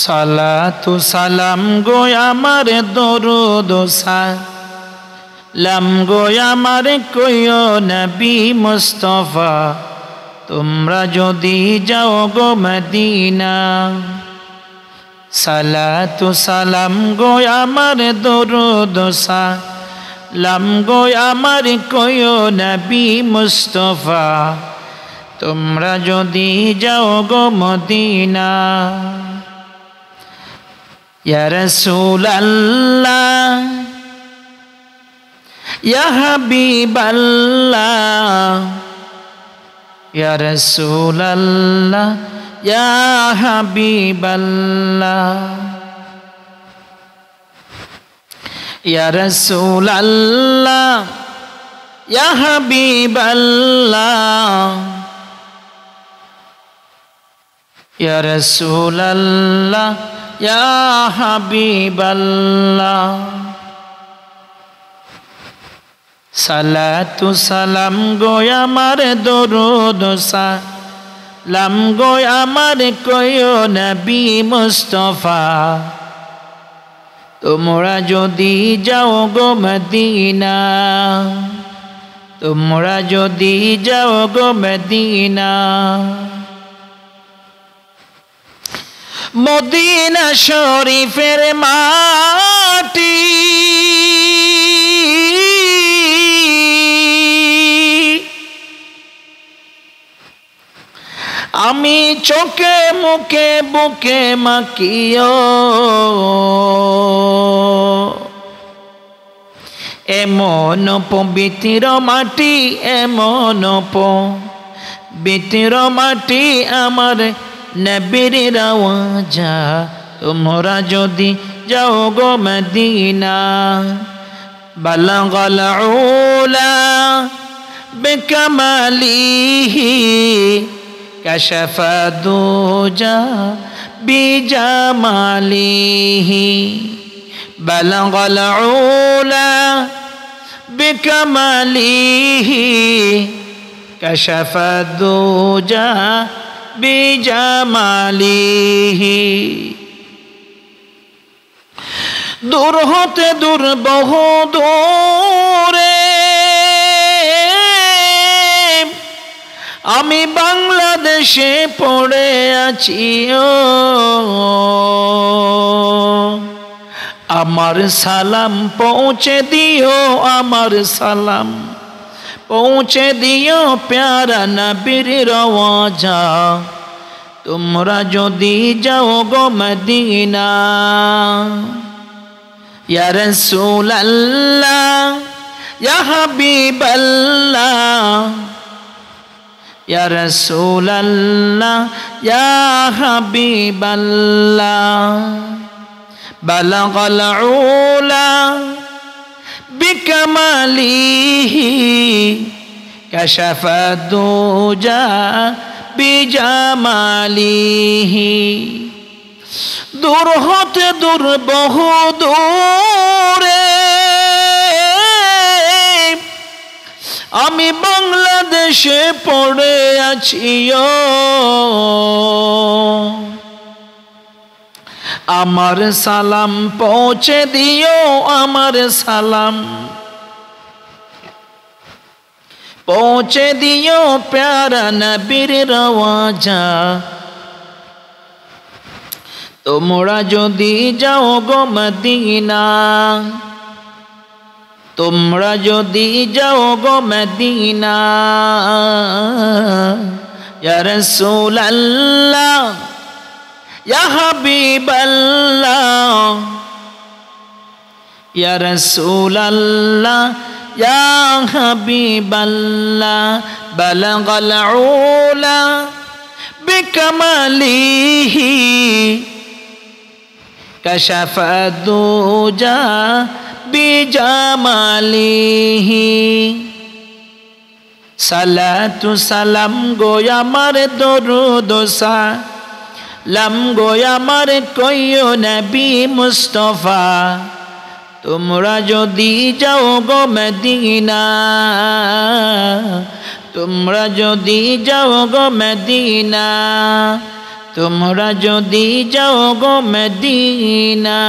সালাতু সালাম গো আমার দরুদ সালাম গো আমার কইও নবী মুস্তাফা তোমরা যদি যাও গো মদিনা। সালাতু সালাম গো আমার দরুদ সালাম গো আমার কইও নবী মুস্তাফা তোমরা যদি যাও গো মদিনা। ইয়া রাসূলুল্লাহ ইয়া হাবিবাল্লাহ ইয়া রাসূলুল্লাহ ইয়া হাবিবাল্লাহ ইয়া রাসূলুল্লাহ ইয়া হাবিবাল্লাহ ইয়া রাসূলুল্লাহ ইয়া হাবিবাল্লাহ। সালাতু সালাম গো আমার দরুদ সালাম গো আমার কইও নবী মুস্তাফা তোমরা যদি যাও গো মদিনা। তোমরা যদি যাও গো মদিনা। মদিনা শরীফের মাটি আমি চোখে মুখে বুকে মাখিও এমন পবিত্র মাটি এমন পবিত্র মাটি আমার নবীর রওজা তোমরা যদি যাও গো মদিনা। বালাগাল উলা বিকামালিহি কাশাফা দুজা বিজামালিহি। বালাগাল উলা বিকামালিহি কাশাফা দুজা বিজামালিহি। দূর হতে দূর বহু দূরে আমি বাংলাদেশে পড়ে আছি আমার সালাম পৌঁছে দিও আমার সালাম পৌঁছে দিও প্যারা নবীর রওজা তোমরা যদি যাও গো মদিনা। ইয়া রাসূলুল্লাহ ইয়া হাবিবাল্লাহ ইয়া রাসূলুল্লাহ ইয়া হাবিবাল্লাহ। বালাগাল উলা বিকামালিহি কাশাফা দুজা বিজামালিহি। দূর হতে দূর বহু দূরে আমি বাংলাদেশে পড়ে আছি আমার সালাম পৌঁছে দিও আমার সালাম পৌঁছে দিও প্যারা নবীর রওজা তোমরা যদি যাও গো মদিনা। তোমরা যদি যাও গো মদিনা। ইয়া রাসূলুল্লাহ ইয়া হাবিবাল্লাহ ইয়া রাসূলুল্লাহ ইয়া হাবিবাল্লাহ। বালাগাল উলা বিকামালিহি কাশাফা দুজা বিজামালিহি। সালাতু সালাম গো আমার দরুদ সালাম গো আমার কইও নবী মুস্তাফা তোমরা যদি যাও গো মদিনা। তোমরা যদি যাও গো মদিনা তোমরা যদি যাও গো মদিনা।